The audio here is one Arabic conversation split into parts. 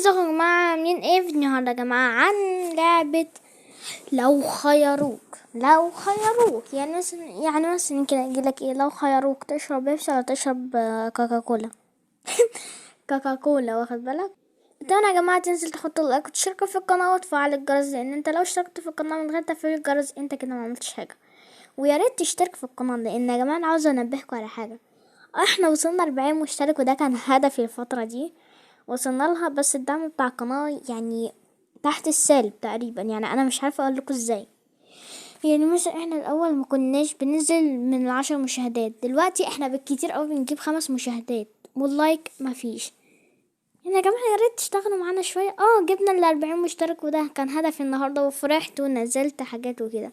ازيكم يا جماعة، عاملين ايه في النهاردة يا جماعة؟ عن لعبة لو خيروك يعني مثلا كده يجيلك ايه، لو خيروك تشرب بيبسي ولا تشرب كوكاكولا. كوكاكولا، واخد بالك؟ طبعا يا جماعة تنزل تحط اللايك وتشترك في القناة وتفعل الجرس، لان انت لو اشتركت في القناة من غير تفعيل الجرس انت كده ما عملتش حاجة. ويا ريت تشترك في القناة، لان يا جماعة انا عاوزة انبهكم على حاجة. احنا وصلنا 40 مشترك وده كان هدفي الفترة دي، وصلنا لها. بس الدعم بتاع القناة يعني تحت السالب تقريبا، يعني انا مش عارفة اقول لكم ازاي. يعني مثلا احنا الاول ما كناش بننزل من 10 مشاهدات، دلوقتي احنا بالكتير قوي بنجيب 5 مشاهدات واللايك مفيش. يعني يا جماعة يا ريت تشتغلوا معانا شوية. جبنا ال40 مشترك وده كان هدفي النهاردة، وفرحت ونزلت حاجات وكده.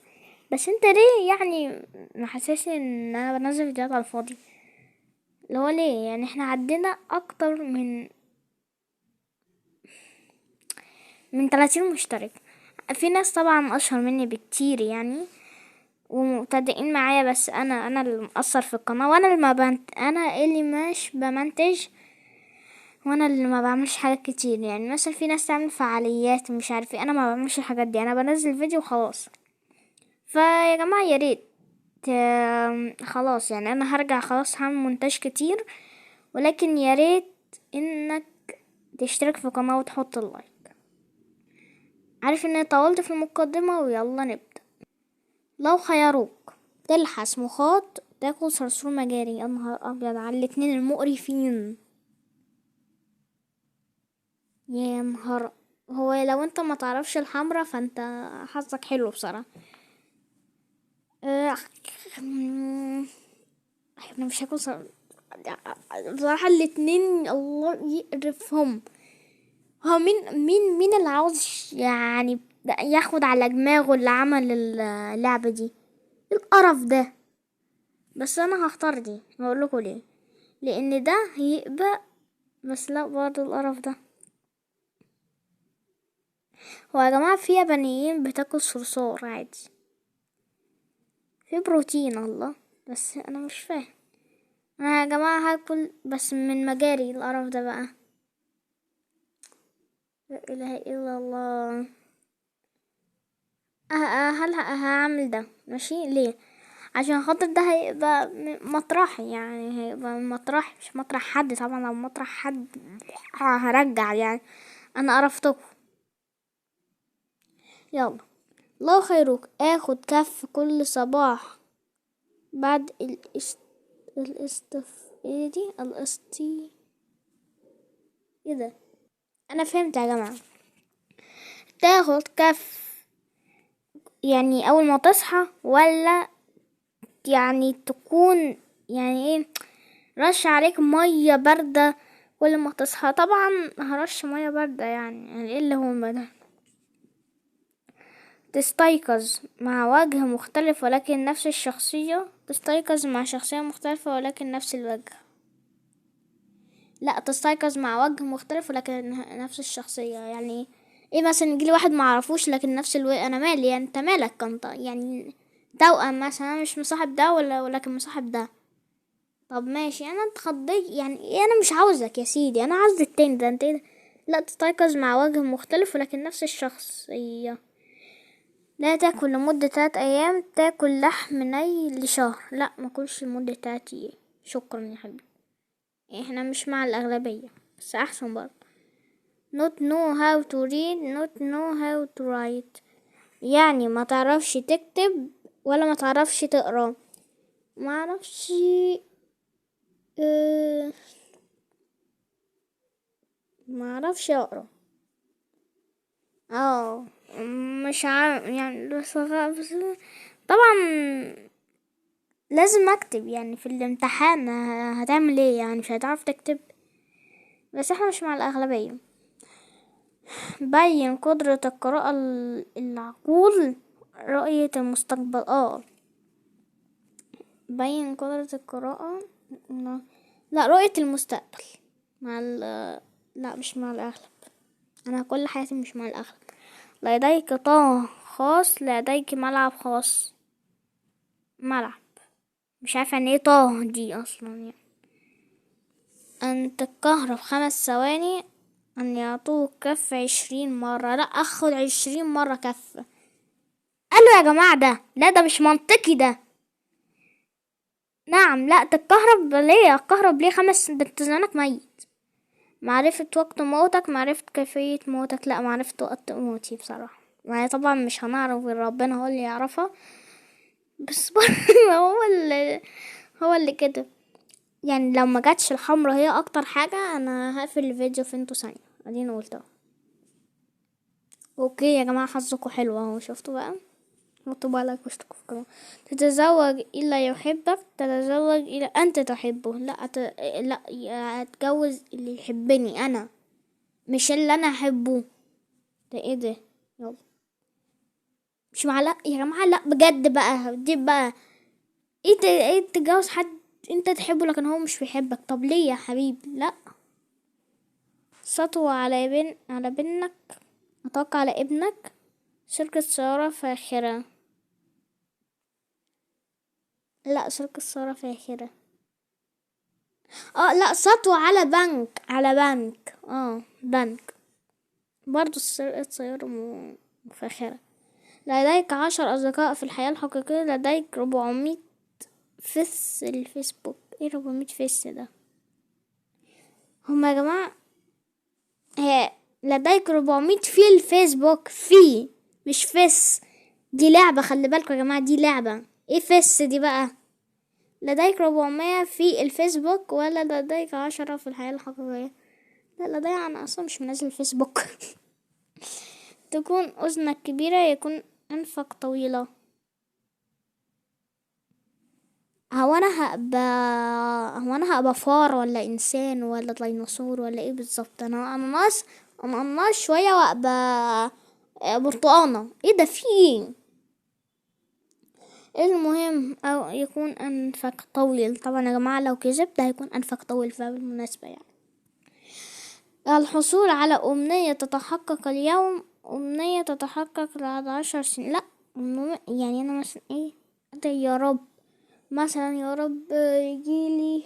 بس انت ليه يعني محسسني ان انا بنزل فيديوهات على الفاضي؟ اللي هو ليه؟ يعني احنا عدينا اكتر من 30 مشترك. في ناس طبعا اشهر مني بكتير يعني ومبتدئين معايا، بس انا اللي مقصر في القناه، وانا اللي ما انا اللي مش بمنتج، وانا اللي ما بعملش حاجات كتير. يعني مثلا في ناس تعمل فعاليات ومش عارف ايه، انا ما بعملش الحاجات دي، انا بنزل فيديو وخلاص. فيا جماعه يا ريت خلاص، يعني انا هرجع خلاص هعمل مونتاج كتير، ولكن يا ريت انك تشترك في القناه وتحط اللايك. عارف اني طولت في المقدمة، ويلا نبدأ. لو خيروك تلحس مخاط تاكل صرصور مجاري، يا نهار ابيض على الاتنين المقرفين. يا نهار، هو لو انت ما تعرفش الحمرا فانت حظك حلو بصراحة. أه، انا مش هاكل بصراحة الاتنين الله يقرفهم. هو مين اللي عاوز يعني ياخد على دماغه اللي عمل اللعبة دي؟ القرف ده. بس انا هختار دي، هقولكوا ليه. لان ده هيبقى، بس لا برضه القرف ده. هو يا جماعة في يابانيين بتاكل صرصار عادي، في بروتين الله، بس انا مش فاهم. انا يا جماعة هاكل بس من مجاري القرف ده بقى. لا اله الا الله. هل هعمل ده ماشي ليه؟ عشان خاطر ده هيبقى مطرحي، يعني هيبقى مطرح مش مطرح حد طبعا. لو مطرح حد هرجع يعني. انا قرفتكم. يلا، لو خيروك اخد كف كل صباح بعد ايه دي ايه ده؟ انا فهمت يا جماعة. تاخد كف يعني اول ما تصحى، ولا يعني تكون يعني ايه، رش عليك مية باردة كل ما تصحى؟ طبعا هرش مية باردة، يعني ايه اللي هو ده. تستيقظ مع وجه مختلف ولكن نفس الشخصية، تستيقظ مع شخصية مختلفة ولكن نفس الوجه. لا، تستيقظ مع وجه مختلف ولكن نفس الشخصية. يعني ايه مثلا يجيلي واحد معرفوش لكن نفس الوجه؟ انا مالي يعني، انت مالك كنت يعني توأم مثلا، انا مش مصاحب ده ولكن مصاحب ده. طب ماشي، انا اتخضيت يعني ايه، انا مش عاوزك يا سيدي، انا عاوز التاني ده. انت إيه ده؟ لا، تستيقظ مع وجه مختلف ولكن نفس الشخصية. لا تاكل لمدة 3 ايام، تاكل لحم ني لشهر. لا، ما كلش لمدة 3 ايام، شكرا يا حبيبي. احنا مش مع الاغلبية، بس احسن برضه. not know how to read not know how to write، يعني ما تعرفش تكتب ولا ما تعرفش تقرا. ما اعرفش. اه ما اعرفش اقرا. اه مش عارف يعني، بس طبعا لازم اكتب يعني في الامتحان. هتعمل ايه يعني، مش هتعرف تكتب. بس احنا مش مع الاغلبية. بين قدرة القراءة العقول، رؤية المستقبل. بين قدرة القراءة. لا، رؤية المستقبل مع لا مش مع الأغلب. أنا كل حياتي مش مع الأغلب. لديك طه خاص، لديك ملعب خاص. ملعب، مش عارفة يعني ايه طه دي أصلا يعني. أن تتكهرب 5 ثواني، أن يعطوه كف 20 مرة، لا أخد 20 مرة كف. قالوا يا جماعة ده لا، ده مش منطقي ده. نعم، لا تتكهرب ليه؟ الكهرب ليه 5 ده انت زمانك ميت. معرفة وقت موتك، معرفة كيفية موتك، لا معرفة وقت موتي بصراحة. ما هي طبعا مش هنعرف غير ربنا هو اللي يعرفها، بس برضه هو اللي كده. يعني لو ما جاتش الحمرا هي اكتر حاجة، انا هقفل الفيديو في انتو ثانية. ادينا قلتها. اوكي يا جماعة، حظكم حلو اهو، شفتوا بقى. حطوا بالك واشتكوا في كمان. تتزوج إلا يحبك، تتزوج إلا أنت تحبه. لا أتجوز اللي يحبني أنا، مش اللي أنا أحبه. ده ايه ده؟ يلا. مش معلق يا جماعة، لا بجد بقى دي بقى. ايه تتجوز حد انت تحبه لكن هو مش بيحبك؟ طب ليه يا حبيبي؟ لا. سطوة على بنك، أتوقع على ابنك. شركة سيارة فاخرة. لا، شركة سيارة فاخرة. اه لا، سطوة على بنك، على بنك، بنك. برضو سرقة سيارة فاخرة. لديك 10 أصدقاء في الحياة الحقيقية، لديك 400 فيس الفيسبوك. ايه 400 فيس ده؟ هما يا جماعة، هي لديك 400 في الفيسبوك، في مش فيس. دي لعبة، خلي بالكم يا جماعة، دي لعبة. ايه فيس دي بقى؟ لديك 400 في الفيسبوك، ولا لديك 10 في الحياة الحقيقية؟ لا، لدي انا اصلا مش منزل الفيسبوك. تكون اذنك كبيرة، يكون انفك طويلة. هو انا هبقى فار ولا انسان ولا ديناصور ولا ايه بالظبط؟ انا ناقص شويه وابقى برتقانه. ايه ده؟ في ايه؟ المهم، او يكون انفك طويل. طبعا يا جماعه لو كذبت ده هيكون انفك طويل، فبالمناسبه يعني. الحصول على امنيه تتحقق اليوم، امنيه تتحقق بعد 10 سنين. لا، يعني انا مثلا ايه؟ أدعي يا رب، مثلا يا رب يجيلي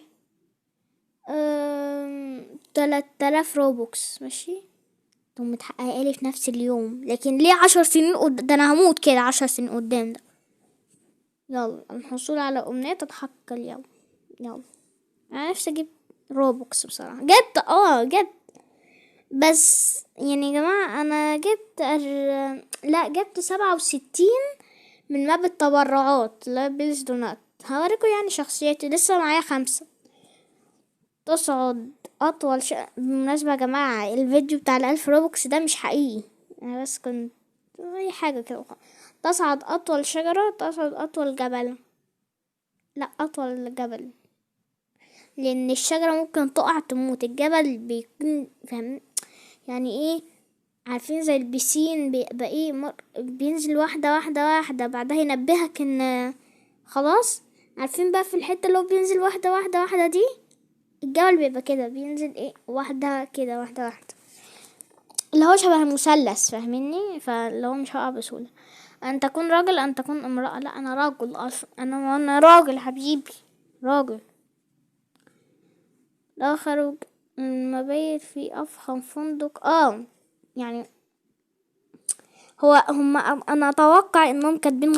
3000 روبوكس، ماشي. تقوم متحققة لي في نفس اليوم، لكن ليه 10 سنين ده انا هموت كده 10 سنين قدام ده. يلا، الحصول على أمنية تتحقق اليوم. يلا. انا نفسي اجيب روبوكس بصراحة. جبت بس يعني يا جماعة انا لا، جبت 67 من ماب التبرعات، لا بيلز دونات. هوريكم يعني شخصيتي، لسه معايا 5. تصعد بالمناسبة يا جماعة، الفيديو بتاع ال1000 روبوكس ده مش حقيقي. انا بس كنت اي حاجة كده. تصعد اطول شجرة، تصعد اطول جبل. لا، اطول جبل، لان الشجرة ممكن تقع تموت، الجبل بيكون فاهم يعني ايه؟ عارفين زي البسين بيبقى ايه بينزل واحدة واحدة واحدة، بعدها ينبهك ان خلاص. عارفين بقى في الحتة اللي هو بينزل واحدة واحدة واحدة دي، الجبل بيبقى كده بينزل ايه واحدة كده واحدة واحدة، اللي هو شبه المثلث، فاهميني؟ فاللي هو مش هقع بسهولة. ان تكون راجل، ان تكون امرأة. لا، انا راجل اصلا، انا راجل حبيبي، راجل. لا خروج من المبيت في افخم فندق. يعني انا اتوقع انهم كاتبين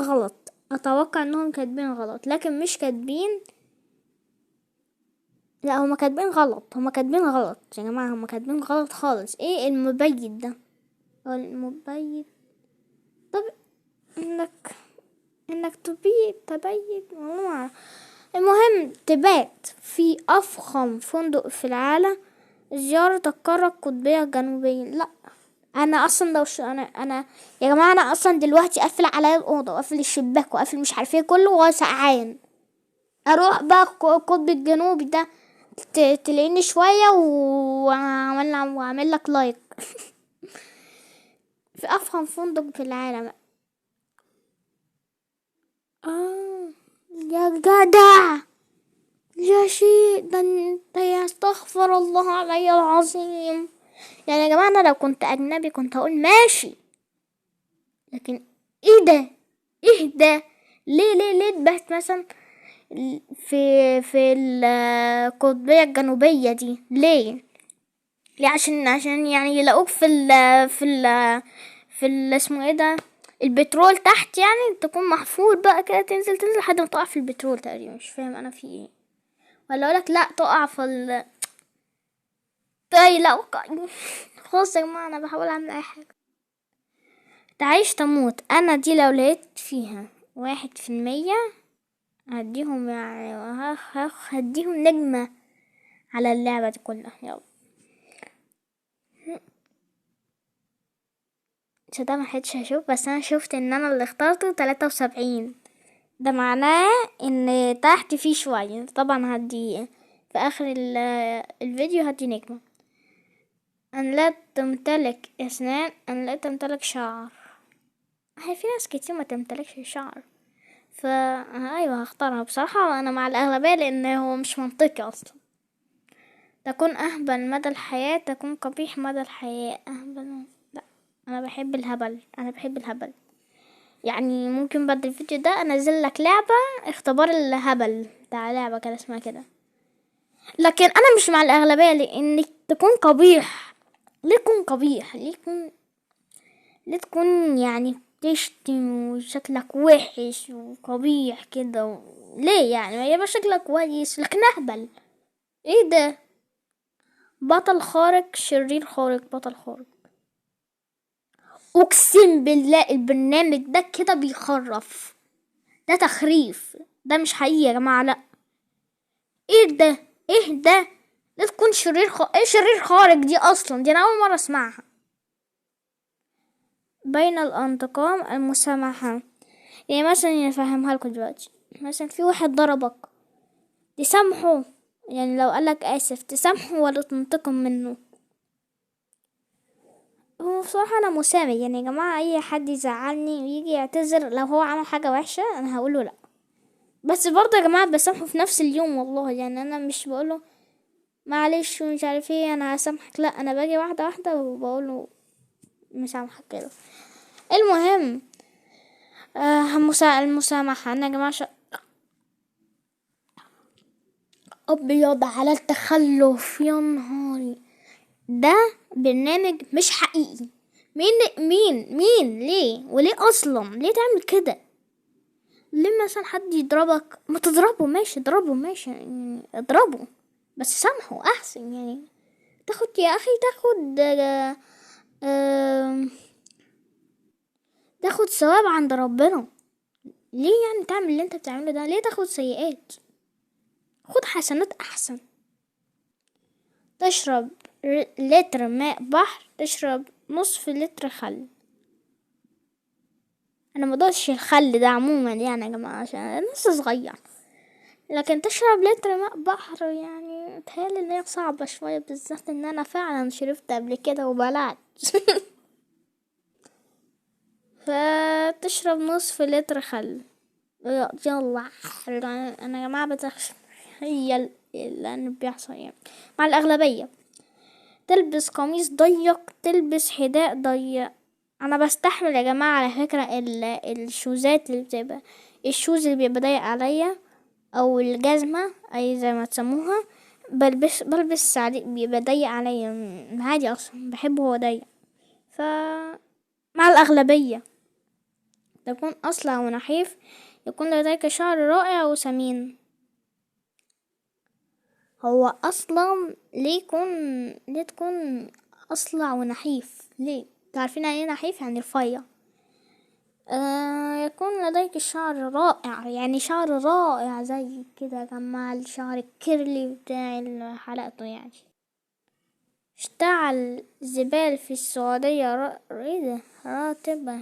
غلط، لكن مش كاتبين. لا، هما كاتبين غلط يا جماعة، هما كاتبين غلط خالص. ايه المبيت ده؟ المبيت. طب انك تبيت والله. المهم، تبات في افخم فندق في العالم، زيارة القارة القطبية الجنوبية. لا، انا اصلا لو انا يا جماعة، انا اصلا دلوقتي قافل عليا الاوضة وقافل الشباك وقافل مش عارفه ايه كله وسقعان. اروح بقى القطب الجنوبي ده، تلاقيني شوية وعمل لك لايك. في افخم فندق في العالم. اه يا جدع، يا شيء ده انت، يستغفر الله علي العظيم. يعني يا جماعة، انا لو كنت اجنبي كنت هقول ماشي، لكن ايه ده؟ ايه ده؟ ليه تبحث مثلا في القطبية الجنوبية دي ليه؟ ليه؟ عشان يعني يلاقوك في ال اسمه ايه ده، البترول تحت، يعني تكون محفور بقى كده، تنزل لحد ما تقع في البترول تقريبا. مش فاهم انا في ايه. ولا اقولك لا تقع في طيب لا خلاص يا جماعة، انا بحاول اعمل اي حاجة. تعيش تموت، انا دي لو لقيت فيها 1%، هديهم يعني هديهم نجمة على اللعبة دي كلها. يلا. ده ما حدش هشوف، بس انا شفت ان انا اللي اخترته 73. ده معناه ان تحت فيه شوية. طبعا هدي في اخر الفيديو هدي نجمة. ان لا تمتلك اسنان، ان لا تمتلك شعر. هي في ناس كتير ما تمتلكش شعر، ايوه هختارها بصراحة. انا مع الاغلبية لان هو مش منطقي اصلا. تكون اهبل مدى الحياة، تكون قبيح مدى الحياة. اهبل، لا، انا بحب الهبل، انا بحب الهبل. يعني ممكن بعد الفيديو ده انزل لك لعبة اختبار الهبل بتاع لعبة كده اسمها كده. لكن انا مش مع الاغلبية لانك تكون قبيح. ليه تكون قبيح؟ ليه تكون يعني تشتم وشكلك وحش وقبيح كده ليه يعني؟ ما يبقى شكلك كويس لكن اهبل. ايه ده؟ بطل خارق، شرير خارق، بطل خارق. اقسم بالله البرنامج ده كده بيخرف. ده تخريف، ده مش حقيقي يا جماعة. لا، ايه ده؟ ايه ده؟ لا تكون ايه شرير خارق دي اصلا؟ دي انا اول مرة اسمعها. بين الانتقام المسامحة. يعني مثلا نفهمها لكم دلوقتي. مثلا في واحد ضربك، تسامحه؟ يعني لو قالك اسف تسامحه ولا تنتقم منه؟ هو بصراحة انا مسامح يعني يا جماعة. اي حد يزعلني ويجي يعتذر لو هو عمل حاجة وحشة انا هقوله لا. بس برضه يا جماعة بسامحه في نفس اليوم والله. يعني انا مش بقوله معلش ومش عارف ايه انا هسامحك، لا، انا باجي واحدة واحدة وبقوله مسامحك كده. المهم المسامحة. انا يا جماعة ابيض على التخلف، يا نهاري. ده برنامج مش حقيقي. مين ليه وليه اصلا؟ ليه تعمل كده؟ ليه مثلا حد يضربك؟ ما تضربه ماشي، اضربه ماشي يعني اضربه، بس سامحه احسن يعني. تاخد يا اخي، آه تاخد ثواب عند ربنا. ليه يعني تعمل اللي انت بتعمله ده؟ ليه تاخد سيئات؟ خد حسنات احسن. تشرب لتر ماء بحر، تشرب نصف لتر خل. انا مضوش الخل ده عموما يعني يا جماعة عشان انا لسه صغير. لكن تشرب لتر ماء بحر يعني تهيألي ان هي صعبة شوية، بالذات ان انا فعلا شربت قبل كده وبلعت. فتشرب نصف لتر خل. يلا. انا يا جماعة بتخيل اللي بيحصل يعني مع الاغلبية. تلبس قميص ضيق، تلبس حذاء ضيق. انا بستحمل يا جماعة على فكرة الشوزات اللي بتبقى، الشوز اللي بيبقى ضيق عليا او الجزمة اي زي ما تسموها. بلبس عادي بيبقى ضيق عليا عادي، اصلا بحبه هو ضيق. ف مع الاغلبية. تكون اصلع ونحيف، يكون لديك شعر رائع وسمين. هو اصلا ليه تكون اصلع ونحيف؟ ليه؟ تعرفين يعني ايه نحيف؟ يعني رفيع. يكون لديك شعر رائع، يعني شعر رائع زي كده جمع الشعر الكيرلي بتاع حلقته يعني. اشتعل زبال في السعودية ايه ده؟ راتبة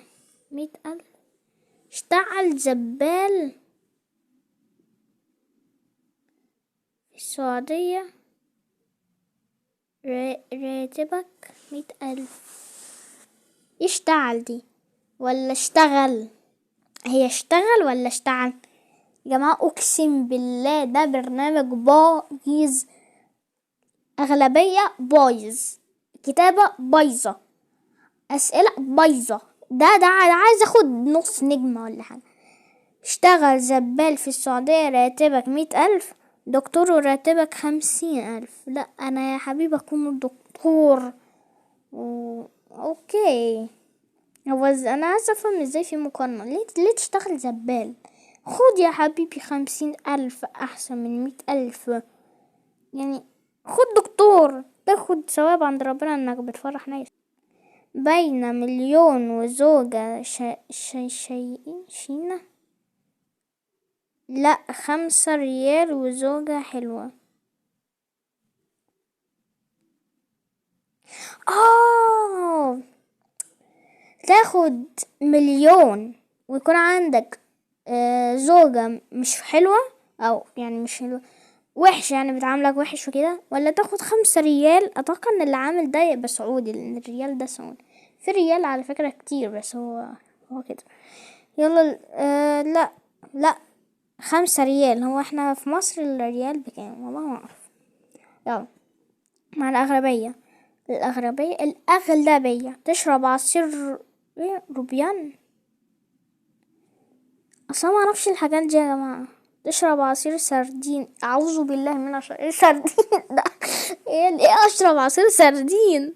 100,000. اشتعل زبال في السعودية، راتبك 100,000. اشتعل دي ولا اشتغل؟ هي اشتغل ولا اشتعل؟ يا جماعة اقسم بالله ده برنامج بايظ. اغلبية بايظ، كتابة بايظة، اسئلة بايظة. ده عايز اخد نص نجمة ولا حاجة. اشتغل زبال في السعودية راتبك 100,000. دكتور وراتبك 50,000. لا انا يا حبيبي اكون دكتور. اوكي. انا عايزة افهم ازاي في مقارنة. ليه تشتغل زبال؟ خد يا حبيبي 50,000 احسن من 100,000. يعني خد دكتور، تاخد ثواب عند ربنا انك بتفرح ناس. بين مليون وزوجة شينة. لا 5 ريال وزوجة حلوة. اه تاخد مليون ويكون عندك زوجة مش حلوة، او يعني مش حلوة، وحش يعني بتعاملك وحش وكده، ولا تاخد 5 ريال. اتوقع ان اللي عامل ده يبقى سعودي لان الريال ده سعودي. في ريال على فكرة كتير بس هو كده. يلا لا لا 5 ريال. هو احنا في مصر الريال بكام؟ والله ما اعرف. يلا مع الأغلبية تشرب عصير روبيان. اصلا ما اعرفش الحاجات دي يا جماعة. تشرب عصير سردين. اعوذ بالله من ايه سردين ده؟ ايه اشرب عصير سردين؟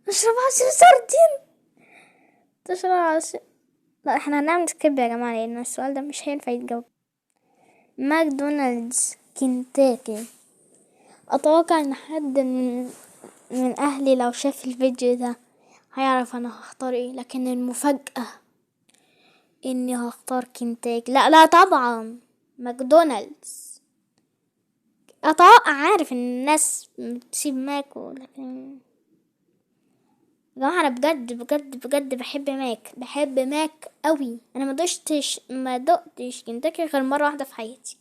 اشرب عصير سردين. تشرب عصير. لا احنا هنعمل سكيب يا جماعة لان السؤال ده مش هينفع يتجاوب. ماكدونالدز، كنتاكي. اتوقع ان حد من اهلي لو شاف الفيديو ده هيعرف انا هختار ايه، لكن المفاجأة اني هختار كنتاكي. لا لا طبعا ماكدونالدز. اتوقع عارف ان الناس بتسيب ماكو، لكن يا جماعة انا بجد بجد بجد بحب ماك قوي. انا ما دقتش كنتاكي غير مرة واحدة في حياتي.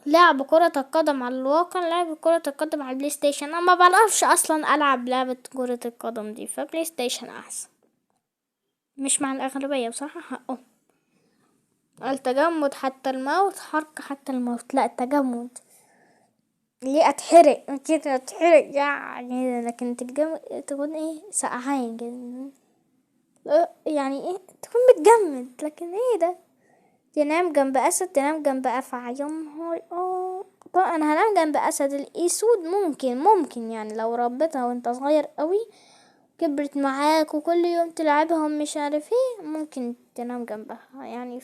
لعب كرة القدم على الواقع، لعب كرة القدم على البلاي ستيشن. انا ما بعرفش اصلا العب لعبة كرة القدم دي، فبلاي ستيشن احسن. مش مع الاغلبية بصراحة حقه. التجمد حتى الموت، حرق حتى الموت. لا التجمد. ليه اتحرق كده؟ اتحرق يعني، لكن تكون ايه سقعان كده. يعني ايه تكون متجمد، لكن ايه ده؟ تنام جنب اسد، تنام جنب افعى. يا نهار طبعا انا هنام جنب اسد. الاسود ممكن يعني لو ربيتها وانت صغير قوي كبرت معاك وكل يوم تلعبهم مش عارف ايه، ممكن تنام جنبها يعني.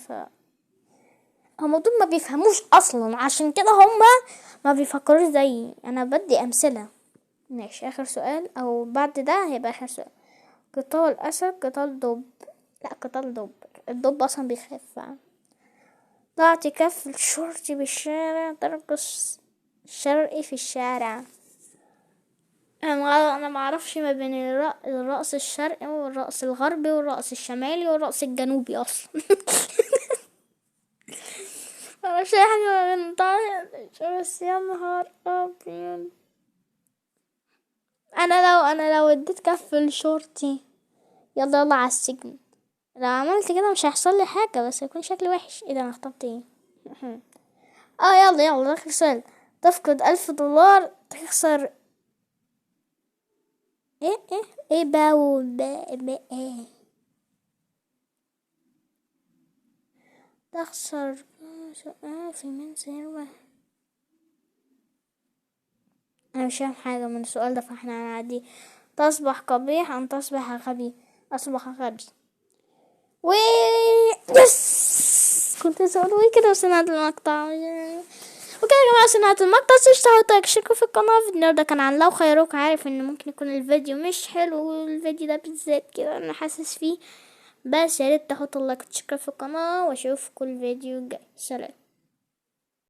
هما دول ما بيفهموش اصلا، عشان كده هما ما بيفكروش زيي. انا بدي امثله. ماشي اخر سؤال او بعد ده هيبقى اخر سؤال. قتال اسد، قتال دب. لا قتال دب. الدب اصلا بيخاف. ضعت كف الشرطي بالشارع، ترقص الشرقي في الشارع. انا ما اعرفش ما بين الرقص الشرقي والرقص الغربي والرقص الشمالي والرقص الجنوبي اصلا. انا مش اي حاجه ما بين بس يا نهار ابيض. انا لو اديت كف الشرطي، يلا يلا على السجن. لو عملت كده مش هيحصل لي حاجه بس هيكون شكلي وحش. ايه ده انا اخترت ايه؟ يلا يلا اخر سؤال. تفقد 1000 دولار، تخسر ايه ايه تخسر في منزل. انا مش فاهم حاجة من السؤال ده فاحنا هنعدي. تصبح قبيح ام تصبح غبي؟ اصبح غبي. وي يس كنت اسأل وي كده وسمعت المقطع. وكده يا جماعة سمعت المقطع. تشتركوا في القناة. الفيديو ده كان عن لو خيروك. عارف ان ممكن يكون الفيديو مش حلو، الفيديو ده بالذات كده انا حاسس فيه، بس ياريت تحطوا لايك وتشتركوا في القناة، واشوفكم الفيديو الجاي. سلام.